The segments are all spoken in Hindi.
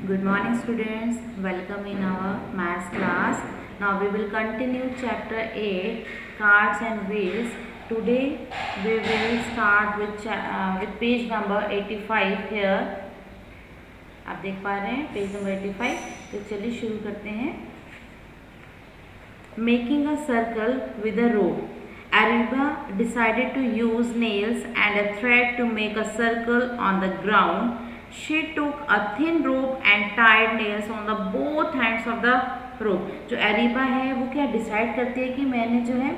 Good morning students, welcome in our maths class. Now we will continue chapter 8 cards and wheels. Today we will start with page number 85 here. आप देख पा रहे हैं पेज नंबर 85. तो चलिए शुरू करते हैं. Making a circle with a rope. Ariba decided to use nails and a thread to make a circle on the ground. She took a thin rope and tied nails on the both ends of the rope. जो अरीबा है वो क्या डिसाइड करती है कि मैंने जो है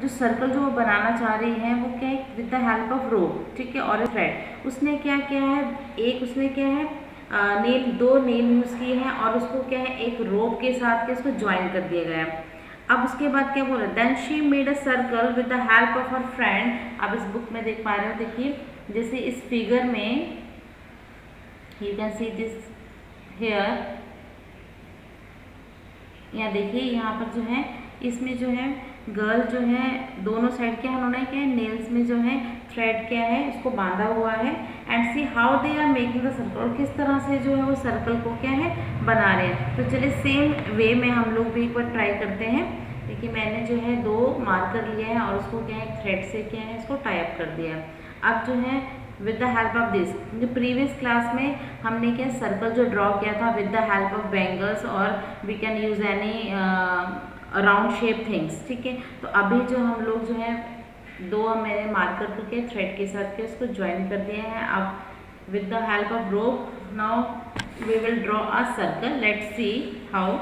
जो सर्कल जो वो बनाना चाह रही है वो क्या है विद द हेल्प ऑफ रोप, ठीक है, और थ्रेड. उसने क्या किया है, एक उसने क्या है दो नेल यूज़ किए हैं और उसको क्या है एक रोप के साथ के उसको ज्वाइन कर दिया गया है. अब उसके बाद क्या बोला, then she made a circle with the help of her friend. अब इस बुक में देख पा रहे हो, देखिए जैसे इस फिगर में you can see this here. यहाँ देखिए यहाँ पर जो है इसमें जो है गर्ल जो है दोनों साइड क्या उन्होंने क्या है नेल्स में जो है थ्रेड क्या है इसको बांधा हुआ है. And see how they are making the circle, और किस तरह से जो है वो सर्कल को क्या है बना रहे हैं. तो चलिए सेम वे में हम लोग भी एक बार ट्राई करते हैं. देखिए मैंने जो है दो मार्कर लिया है और उसको क्या है थ्रेड से क्या है इसको टाई अप कर दिया है. अब जो है with the help of this, जो प्रीवियस क्लास में हमने क्या सर्कल जो ड्रॉ किया था with the help of bangles और we can use any round shape things, ठीक है. तो अभी जो हम लोग जो है दो मैंने मार्कर करके थ्रेड के साथ के उसको ज्वाइन कर दिए हैं. अब with the help of rope now we will draw a circle. Let's see how.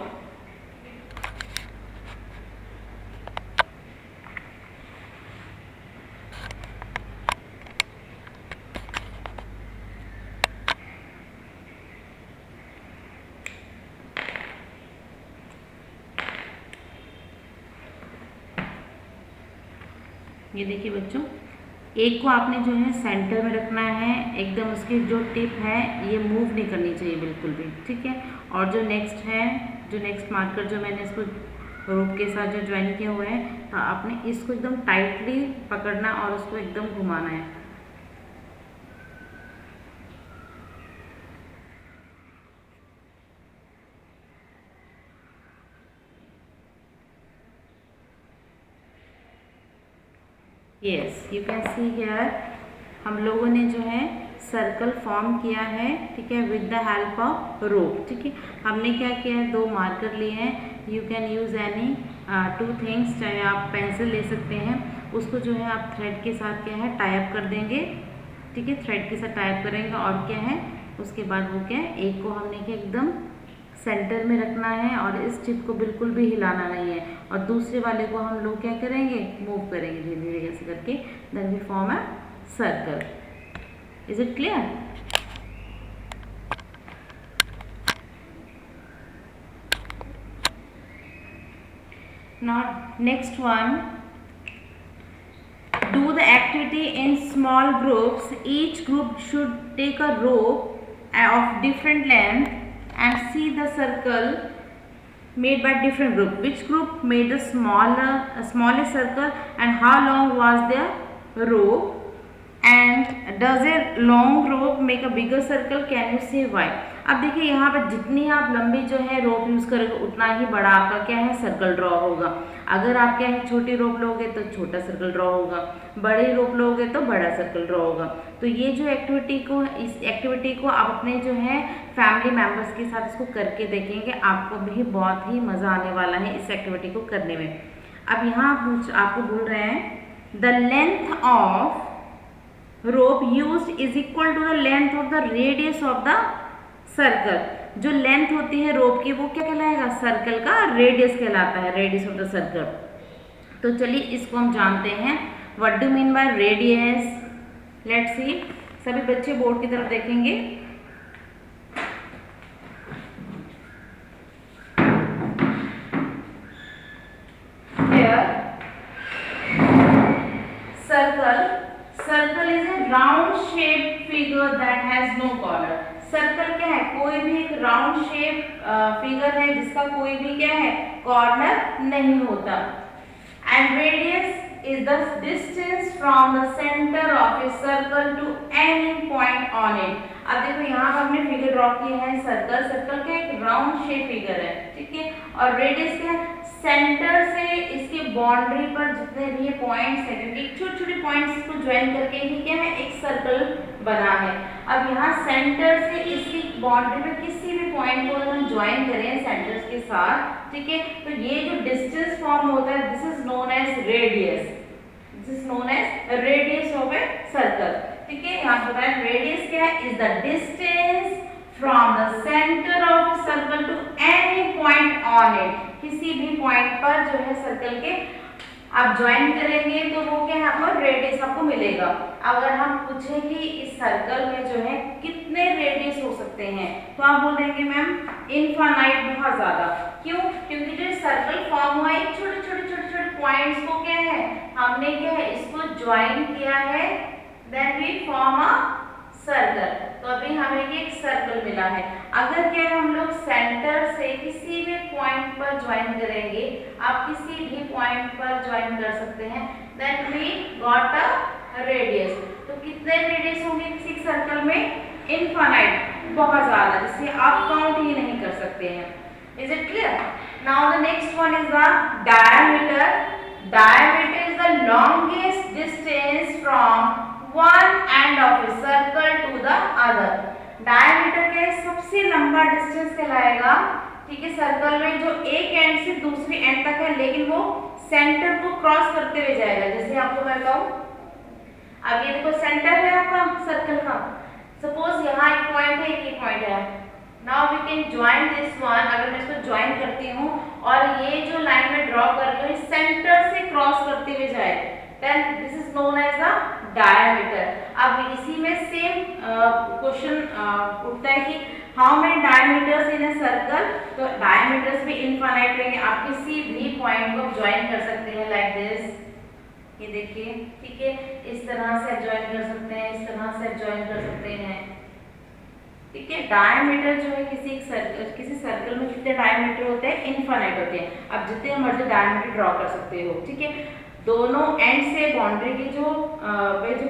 ये देखिए बच्चों, एक को आपने जो है सेंटर में रखना है, एकदम उसकी जो टिप है ये मूव नहीं करनी चाहिए बिल्कुल भी, ठीक है. और जो नेक्स्ट है, जो नेक्स्ट मार्कर जो मैंने इसको रोप के साथ जो ज्वाइन किया हुआ है, तो आपने इसको एकदम टाइटली पकड़ना और उसको एकदम घुमाना है. Yes you can see here हम लोगों ने जो है सर्कल फॉर्म किया है, ठीक है, विद द हेल्प ऑफ रोप, ठीक है. हमने क्या किया है दो मार्कर लिए हैं. You can use any two things, चाहे आप पेंसिल ले सकते हैं. उसको जो है आप थ्रेड के साथ क्या है टाई अप कर देंगे, ठीक है, थ्रेड के साथ टाई अप करेंगे. और क्या है उसके बाद वो क्या है एक को हमने क्या एकदम सेंटर में रखना है और इस टिप को बिल्कुल भी हिलाना नहीं है. और दूसरे वाले को हम लोग क्या करेंगे मूव करेंगे धीरे धीरे ऐसे करके. Then we form a circle. Is it clear? Now next one, do the activity in small groups. Each group should take a rope of different length and see the circle made by different group. Which group made the smallest circle and how long was their rope, and does a long rope make a bigger circle? Can you say why? अब देखिए यहाँ पर जितनी आप लंबी जो है रोप यूज़ करोगे उतना ही बड़ा आपका क्या है सर्कल ड्रॉ होगा. अगर आप क्या है छोटी रोप लोगे तो छोटा सर्कल ड्रॉ होगा, बड़ी रोप लोगे तो बड़ा सर्कल ड्रॉ होगा. तो ये जो इस एक्टिविटी को आप अपने जो है फैमिली मेम्बर्स के साथ इसको करके देखेंगे, आपको भी बहुत ही मज़ा आने वाला है इस एक्टिविटी को करने में. अब यहाँ आपको बोल रहे हैं the length of rope used is equal to the length of the radius of the circle. जो लेंथ होती है रोप की वो क्या कहलाएगा सर्कल का रेडियस कहलाता है, रेडियस ऑफ द सर्कल. तो चलिए इसको हम जानते हैं what do mean by radius. Let's see, सभी बच्चे बोर्ड की तरफ देखेंगे. Circle is a round shape figure that has no corner. Circle क्या है कोई भी एक राउंड शेप फिगर है जिसका कोई भी क्या है कॉर्नर नहीं होता. And radius is the distance from the center of a circle to any point on it. अब देखो यहाँ पर हमने फिगर ड्रॉ किया है सर्कल, सर्कल का एक राउंड शेप फिगर है, ठीक है, और रेडियस क्या है, सेंटर से इसके बाउंड्री पर जितने भी पॉइंट्स हैं, क्योंकि छोटे छोटे पॉइंट्स को ज्वाइन करके ही क्या है एक सर्कल बना है। अब यहाँ सेंटर से इसकी बाउंड्री पे किसी भी पॉइंट को अगर हम ज्वाइन करें सेंटर्स के साथ, ठीक है, तो ये जो डिस्टेंस फॉर्म होता है this is known as radius, this is known as radius of a circle, ठीक है। यहाँ पर बताया रेडियस क्या है, is the distance from the centre of circle to any point on it, किसी भी पॉइंट पर जो है सर्कल के आप ज्वाइन करेंगे तो वो क्या है आपको रेडियस आपको मिलेगा। अगर हम पूछें कि इस सर्कल में जो है कितने रेडियस हो सकते हैं तो आप बोल देंगे मैम इनफाइनाइट, बहुत ज्यादा। क्यों? क्योंकि जो सर्कल फॉर्म हुआ है छोटे छोटे छोटे छोटे पॉइंट्स को क्या है हमने क्या है इसको ज्वाइन किया है, then we form a circle, तो अभी हमें एक सर्कल मिला है। अगर क्या हम लोग सेंटर से किसी भी पॉइंट पर ज्वाइन करेंगे, आप किसी भी पॉइंट पर ज्वाइन कर सकते हैं, then we got a radius. तो कितने रेडियस होंगे किसी सर्कल में? इनफाइनाइट, बहुत ज्यादा, जिसे आप काउंट ही नहीं कर सकते हैं। Is it clear? Now the next one is the diameter. Diameter is the longest distance from one end of a circle to the other. Diameter के सबसे लंबा डिस्टेंस कहलाएगा, ठीक है, सर्कल में जो एक एंड से दूसरी एंड तक है, लेकिन वो सेंटर को क्रॉस करते हुए जाएगा। जैसे आपको मैं कहूँ, अब ये देखो सेंटर है आपका सर्कल का, सपोज यहाँ एक पॉइंट है, एक पॉइंट है, now we can join this one. अगर मैं इसको ज्वाइन करती हूँ और ये जो लाइन में ड्रॉ कर रही हूँ सेंटर से क्रॉस करते हुए जाए, then this is known as the diameter. अब इसी में सेम क्वेश्चन उठता है कि how many diameters in a circle, तो डायमीटर्स भी इनफाइनाइट रहेंगे, आप किसी भी पॉइंट को ज्वाइन कर सकते हैं लाइक दिस, ये देखिए, ठीक है, इस तरह से ज्वाइन कर सकते हैं, इस तरह से ज्वाइन कर सकते हैं, ठीक है। डायमीटर जो है किसी सर्कल में कितने डायमीटर होते हैं? इनफाइनाइट होते हैं। अब जितने मर्जी डायमीटर ड्रॉ कर सकते हो, ठीक है, दोनों एंड से बाउंड्री के जो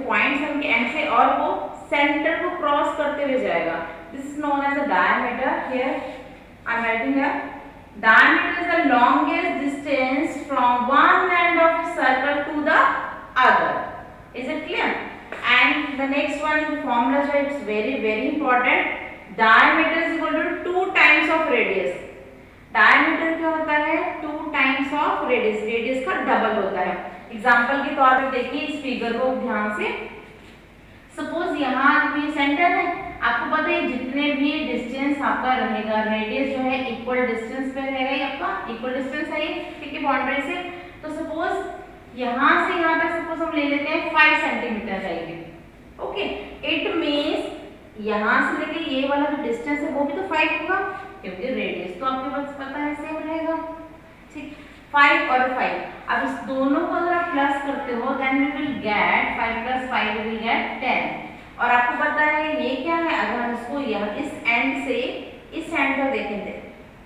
पॉइंट्स हैं उनके एंड से, और वो सेंटर को क्रॉस करते हुए जाएगा। This is known as a diameter. Here I am writing here diameter is the longest distance from one end of a circle to the other. Is it clear? And the next one is the formula, so it's very important. Diameter is equal to 2 times of radius. Diameter क्या होता है? 2 times of radius. Radius का डबल होता है। एग्जाम्पल के तौर पर देखिए इस फिगर को ध्यान से। सपोज यहाँ भी सेंटर है, आपको पता है जितने भी डिस्टेंस आपका रहेगा, रेडियस जो है इक्वल डिस्टेंस पे रहेगा, ये आपका इक्वल डिस्टेंस है, ठीक है, बाउंड्री से। तो सपोज यहाँ से यहाँ तक सपोज हम ले लेते हैं 5 सेंटीमीटर रहेगी, ओके। इट मीन्स यहाँ से लेके ये वाला जो डिस्टेंस है वो भी तो 5 होगा, क्योंकि रेडियस तो आपके पास पता है सेम रहेगा, ठीक, 5 और 5। अब इस दोनों को अगर आप प्लस करते हो then we will get 5 + 5 will get 10। और आपको पता है ये क्या है, अगर हम इसको यहाँ इस एंड से इस एंड तक देखेंगे,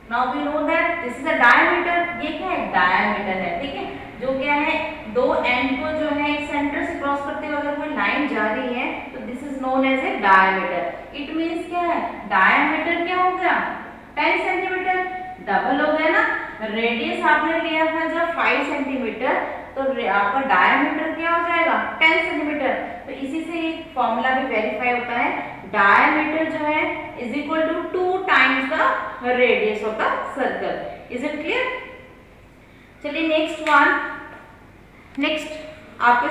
now we know that this is a diameter. ये क्या है? डायमीटर है, ठीक है, जो क्या है दो एंड को जो है एक सेंटर से क्रॉस करते हुए अगर कोई लाइन जा रही है तो this is known as a diameter. It means क्या है? डायमीटर क्या हो गया? 10 सेंटीमीटर, डबल हो गया ना। रेडियस आपने लिया था जब 5 सेंटीमीटर, तो आपका डायमीटर क्या हो जाएगा? 10 सेंटीमीटर। तो इसी से एक फॉर्मूला भी वेरीफाई होता है, डायमीटर जो है is equal to 2 times the radius of the circle. Is it clear? चलिए नेक्स्ट वन। नेक्स्ट आपके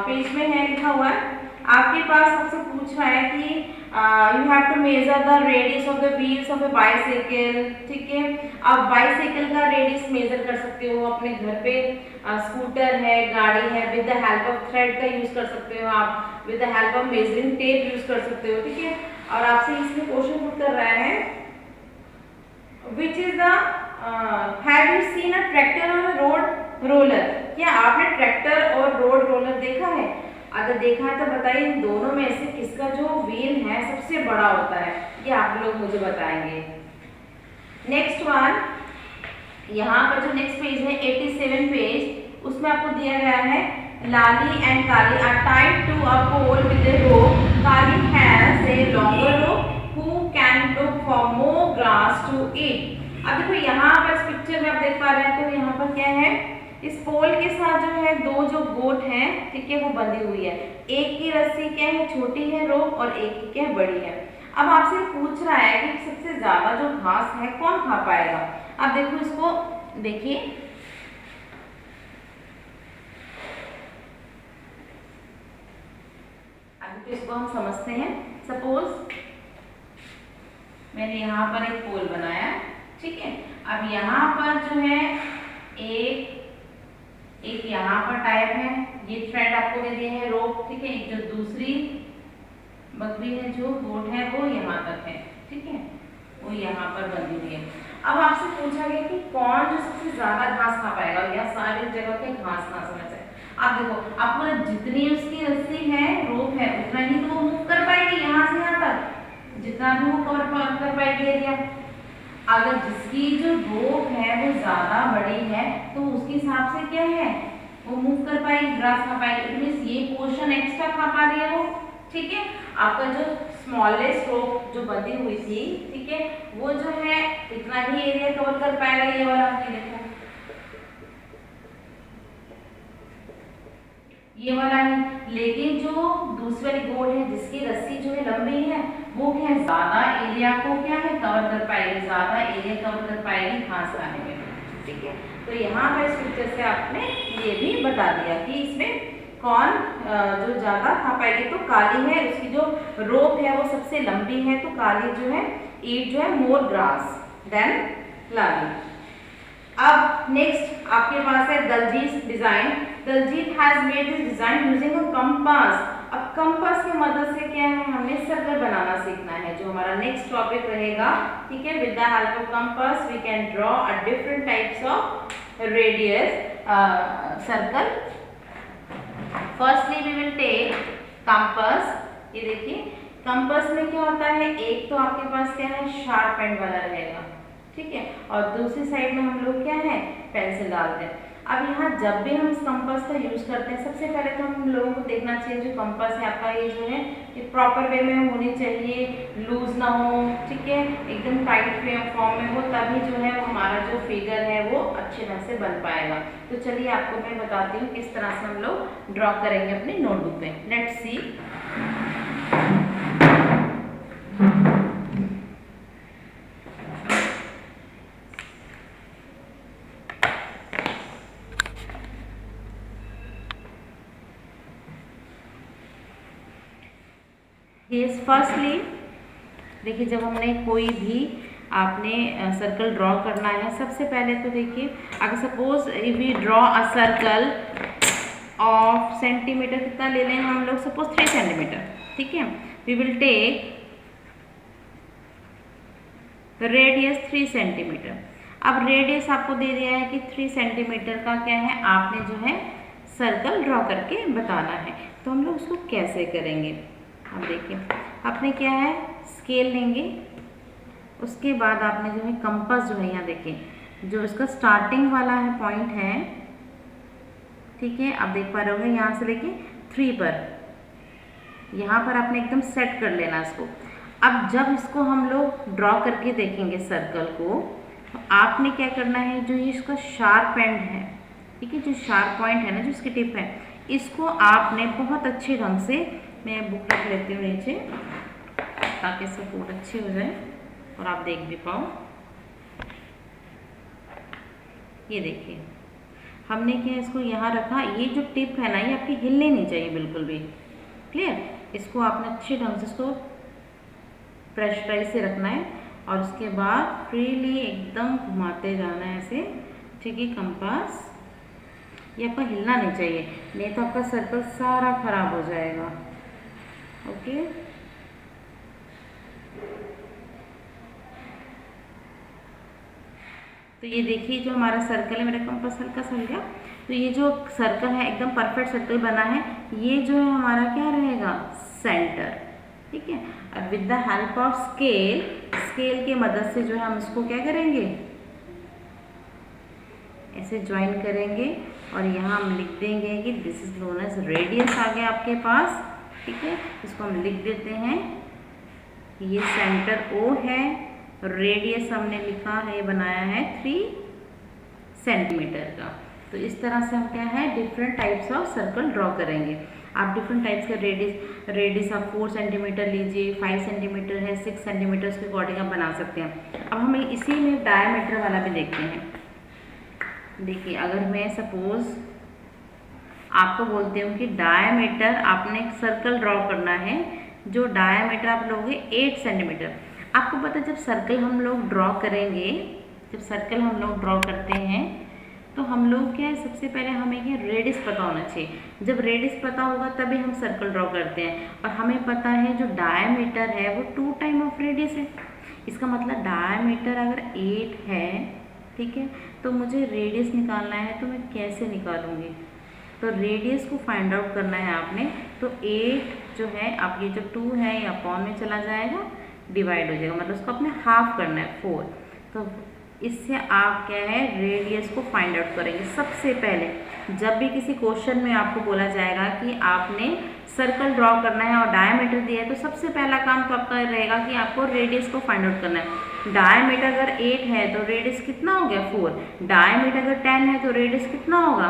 पेज में है लिखा हुआ है, आपके पास आपसे पूछ रहा है कि you have to measure the radius of the wheels of a bicycle, ठीक है। आप बाइसाइकिल का रेडियस मेजर कर सकते हो, अपने घर पे स्कूटर है, गाड़ी है, with the help of thread का यूज कर सकते हो, आप with the help of measuring tape use कर सकते हो, ठीक है। और आपसे इसमें क्वेश्चन पुट कर रहा है which is the have you seen a tractor और रोड रोलर? क्या आपने ट्रैक्टर और रोड रोलर देखा है? अगर देखा है तो बताइए इन दोनों में से किसका जो व्हील है सबसे बड़ा होता है, ये आप लोग मुझे बताएंगे। नेक्स्ट वन, यहाँ पर जो नेक्स्ट पेज है 87 पेज, उसमें आपको दिया गया है Lali and Kali are tied to a pole with a rope. Kali has a longer rope who can look for more grass to eat. अब देखो यहाँ पर इस पिक्चर में आप देख पा रहे हैं, तो यहाँ पर क्या है, इस पोल के साथ जो है दो जो गोट हैं, ठीक है, वो बंधी हुई है। एक की रस्सी क्या है, छोटी है रोप, और एक की क्या है, बड़ी है। अब आपसे पूछ रहा है कि सबसे ज्यादा जो घास है कौन खा पाएगा। अब देखो इसको देखिए, अब तो इसको हम समझते हैं। सपोज मैंने यहाँ पर एक पोल बनाया, ठीक है। अब यहाँ पर जो है एक यहाँ पर टाइप है, ये थ्रेड आपको दे दिया है रोप, ठीक है। एक जो दूसरी बकरी है, जो गोट है, वो यहाँ तक है, ठीक है, वो यहाँ पर बंधी हुई है। अब आपसे पूछा गया कि कौन जो सबसे ज्यादा घास खा पाएगा, या सारी जगह के घास खा समझ है। आप देखो, आपको जितनी उसकी रस्सी है, रोप है, उतना ही तो वो मूव कर पाएगी यहाँ से यहाँ तक, जितना भी वो कवर कर पाएगी एरिया। अगर जिसकी जो रोप है वो ज्यादा बड़ी है, तो उसके हिसाब से क्या है, वो मूव कर पाएगी, ग्रास खा पाएगी। इट मींस ये पोर्शन एक्स्ट्रा खा पा रही है वो, ठीक है। आपका जो स्मॉलेस्ट रोप जो बंधी हुई थी, ठीक है, वो जो है इतना ही एरिया कवर कर पाएगा, ये वाला। देखो ये वाला है, लेकिन जो दूसरी वाली गोट है, जिसकी रस्सी जो है लंबी है, वो क्या है, ज्यादा एरिया को क्या है, कवर कर पाएगी, ज्यादा एरिया कवर कर पाएगी घास खाने में, ठीक है। तो यहाँ पर इस पिक्चर से आपने ये भी बता दिया कि इसमें कौन जो ज्यादा खा पाएगी। तो काली है, उसकी जो रोप है वो सबसे लंबी है, तो काली जो है ईट जो है मोर ग्रास देन लाली। अब नेक्स्ट आपके पास है Daljeet design. Daljeet has made this design using a compass. अब कंपास की मदद से क्या है, हमें सर्कल बनाना सीखना है, जो हमारा नेक्स्ट टॉपिक रहेगा, ठीक है। With the help of compass we can draw a different types of radius circle. Firstly we will take compass. ये देखिए, कंपास में क्या होता है, एक तो आपके पास क्या है, शार्प एंड वाला रहेगा, ठीक है, और दूसरी साइड में हम लोग क्या है, पेंसिल डालते हैं। अब यहाँ जब भी हम इस कंपास का यूज करते हैं, सबसे पहले तो हम लोगों को देखना चाहिए जो कंपास है आपका, ये जो है ये प्रॉपर वे में होनी चाहिए, लूज ना हो, ठीक है, एकदम टाइट फॉर्म में हो, तभी जो है हमारा जो फिगर है वो अच्छे ढंग से बन पाएगा। तो चलिए आपको मैं बताती हूँ किस तरह से हम लोग ड्रॉ करेंगे अपनी नोटबुक पे। Let's see. यस, फर्स्टली देखिए, जब हमने कोई भी आपने सर्कल ड्रॉ करना है, सबसे पहले तो देखिए, अगर suppose we draw a circle of centimetre, कितना ले लें हम लोग, सपोज 3 सेंटीमीटर, ठीक है। We will take radius 3 centimetre. अब रेडियस आपको दे दिया है कि 3 सेंटीमीटर का क्या है, आपने जो है सर्कल ड्रॉ करके बताना है। तो हम लोग उसको कैसे करेंगे, अब देखिए, आपने क्या है, स्केल लेंगे, उसके बाद आपने जो है कंपास जो है, यहाँ देखिए जो इसका स्टार्टिंग वाला है पॉइंट है, ठीक है, आप देख पा रहे होंगे, यहाँ से लेके 3 पर, यहाँ पर आपने एकदम सेट कर लेना इसको। अब जब इसको हम लोग ड्रॉ करके देखेंगे सर्कल को, तो आपने क्या करना है, जो ये इसका शार्प एंड है, ठीक है, जो शार्प पॉइंट है ना, जो इसकी टिप है, इसको आपने बहुत अच्छे ढंग से, मैं बुक रख लेती हूँ नीचे ताकि सपोर्ट अच्छी हो जाए और आप देख भी पाओ। ये देखिए, हमने क्या इसको यहाँ रखा, ये जो टिप है ना, ये आपकी हिलनी नहीं चाहिए बिल्कुल भी, क्लियर। इसको आपने अच्छे ढंग से इसको प्रेशराइज से रखना है, और उसके बाद फ्रीली एकदम घुमाते जाना है ऐसे, ठीक है। कंपास ये आपका हिलना नहीं चाहिए, नहीं तो आपका सर्कल सारा खराब हो जाएगा, ओके। तो ये देखिए, जो हमारा सर्कल है, मेरा कंपास हल्का सा हिल गया, तो ये जो सर्कल है एकदम परफेक्ट सर्कल बना है, ये जो है हमारा क्या रहेगा, सेंटर, ठीक है। अब with the help of scale, scale की मदद से जो है हम इसको क्या करेंगे, ऐसे ज्वाइन करेंगे, और यहाँ हम लिख देंगे कि this is known as radius आ गया आपके पास, ठीक है। इसको हम लिख देते हैं, ये सेंटर O है, रेडियस हमने लिखा है, बनाया है 3 सेंटीमीटर का। तो इस तरह से हम क्या है different types of circle draw करेंगे। आप डिफरेंट टाइप्स का रेडियस आप 4 सेंटीमीटर लीजिए, 5 सेंटीमीटर है, 6 सेंटीमीटर के अकॉर्डिंग आप बना सकते हैं। अब हम इसी में डायमीटर वाला भी देखते हैं। देखिए, अगर मैं सपोज आपको बोलती हूँ कि डायमीटर आपने एक सर्कल ड्रॉ करना है, जो डायमीटर आप लोगे 8 सेंटीमीटर। आपको पता है जब सर्कल हम लोग ड्रॉ करेंगे, जब सर्कल हम लोग ड्रॉ करते हैं तो हम लोग क्या है, सबसे पहले हमें क्या रेडियस पता होना चाहिए। जब रेडियस पता होगा तभी हम सर्कल ड्रॉ करते हैं। और हमें पता है जो डायमीटर है वो 2 टाइम ऑफ रेडियस है। इसका मतलब डायमीटर अगर 8 है, ठीक है, तो मुझे रेडियस निकालना है, तो मैं कैसे निकालूंगी? तो रेडियस को फाइंड आउट करना है आपने। तो 8 जो है, आप ये जो 2 है ये अपॉन में चला जाएगा, डिवाइड हो जाएगा, मतलब उसको अपने हाफ करना है 4। तो इससे आप क्या है रेडियस को फाइंड आउट करेंगे। सबसे पहले जब भी किसी क्वेश्चन में आपको बोला जाएगा कि आपने सर्कल ड्रॉ करना है और डायमीटर दिया है, तो सबसे पहला काम तो आपका रहेगा कि आपको रेडियस को फाइंड आउट करना है। डायमीटर अगर 8 है तो रेडियस कितना हो गया 4। डायमीटर अगर 10 है तो रेडियस कितना होगा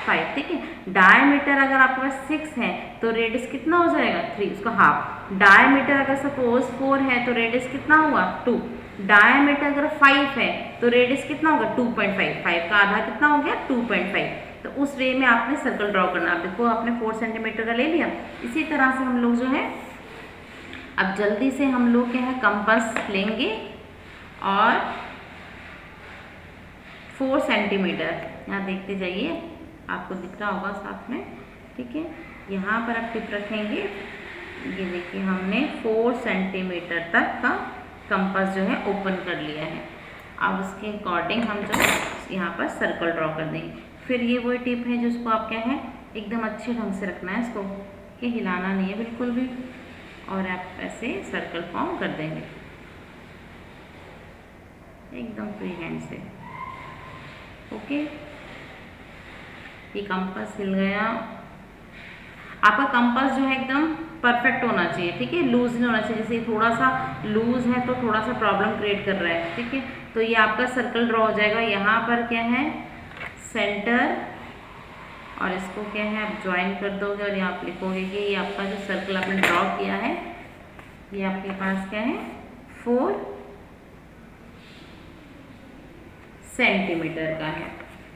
5, ठीक है। डायमीटर अगर आपके पास 6 है तो रेडियस कितना हो जाएगा 3, उसका हाफ। डायमीटर अगर सपोज 4 है तो रेडियस कितना हुआ 2। डायमीटर अगर 5 है तो रेडियस कितना होगा 2.5, 5 का आधा कितना हो गया 2.5। तो उस वे में आपने सर्कल ड्रॉ करना। आप देखो आपने 4 सेंटीमीटर का ले लिया। इसी तरह से हम लोग जो है, अब जल्दी से हम लोग क्या है कंपास लेंगे और 4 सेंटीमीटर यहाँ देखते जाइए, आपको दिख रहा होगा साथ में, ठीक है। यहाँ पर आप टिप रखेंगे, ये देखिए हमने 4 सेंटीमीटर तक का कंपास जो है ओपन कर लिया है। अब उसके अकॉर्डिंग हम जो यहाँ पर सर्कल ड्रॉ कर देंगे। फिर ये वही टिप है जिसको आप क्या है एकदम अच्छे ढंग से रखना है, इसको कि हिलाना नहीं है बिल्कुल भी, और आप ऐसे सर्कल फॉर्म कर देंगे एकदम फ्री हैंड से। ओके, ये कंपास हिल गया। आपका कंपास जो है एकदम परफेक्ट होना चाहिए, ठीक है, लूज नहीं होना चाहिए। जैसे थोड़ा सा लूज है तो थोड़ा सा प्रॉब्लम क्रिएट कर रहा है, ठीक है। तो ये आपका सर्कल ड्रॉ हो जाएगा। यहाँ पर क्या है सेंटर, और इसको क्या है आप ज्वाइन कर दोगे और यहाँ आप लिखोगे कि ये आपका जो सर्कल आपने ड्रॉ किया है ये आपके पास क्या है 4 सेंटीमीटर का है।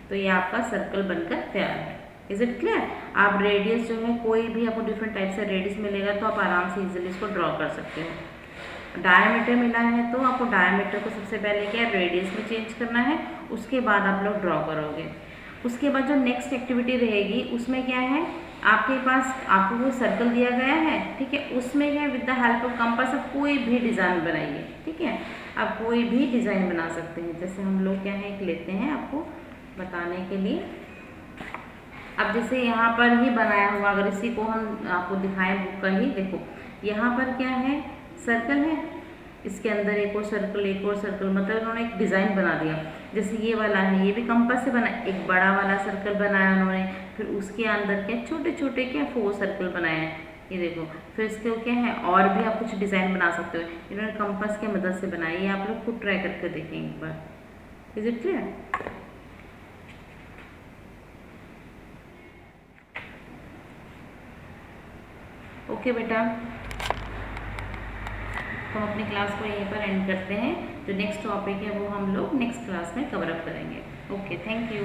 तो ये आपका सर्कल बनकर तैयार है। Is it clear? आप रेडियस जो है कोई भी आपको डिफरेंट टाइप से रेडियस मिलेगा तो आप आराम से इजीली इसको ड्रॉ कर सकते हो। डायमीटर मिला है तो आपको डायमीटर को सबसे पहले क्या रेडियस में चेंज करना है, उसके बाद आप लोग ड्रॉ करोगे। उसके बाद जो नेक्स्ट एक्टिविटी रहेगी उसमें क्या है आपके पास आपको वो सर्कल दिया गया है, ठीक है, उसमें क्या with the help of compass आप कोई भी डिज़ाइन बनाइए, ठीक है। आप कोई भी डिज़ाइन बना सकते हैं। जैसे हम लोग क्या है एक लेते हैं आपको बताने के लिए। अब जैसे यहाँ पर ही बनाया हुआ, अगर इसी को हम आपको दिखाएं बुक का ही, देखो यहाँ पर क्या है सर्कल है, इसके अंदर एक और सर्कल, एक और सर्कल, मतलब उन्होंने एक डिज़ाइन बना दिया। जैसे ये वाला है ये भी कंपास से बना, एक बड़ा वाला सर्कल बनाया उन्होंने, फिर उसके अंदर क्या छोटे छोटे क्या 4 सर्कल बनाए हैं, ये देखो। फिर इसके क्या है और भी आप कुछ डिज़ाइन बना सकते हो, इन्होंने कंपास की मदद से बनाई है। आप लोग खुद ट्राई करके देखें एक बार। Is it clear? ओके बेटा, तो हम अपनी क्लास को यहीं पर एंड करते हैं। जो नेक्स्ट टॉपिक है वो हम लोग नेक्स्ट क्लास में कवर अप करेंगे। Okay, thank you.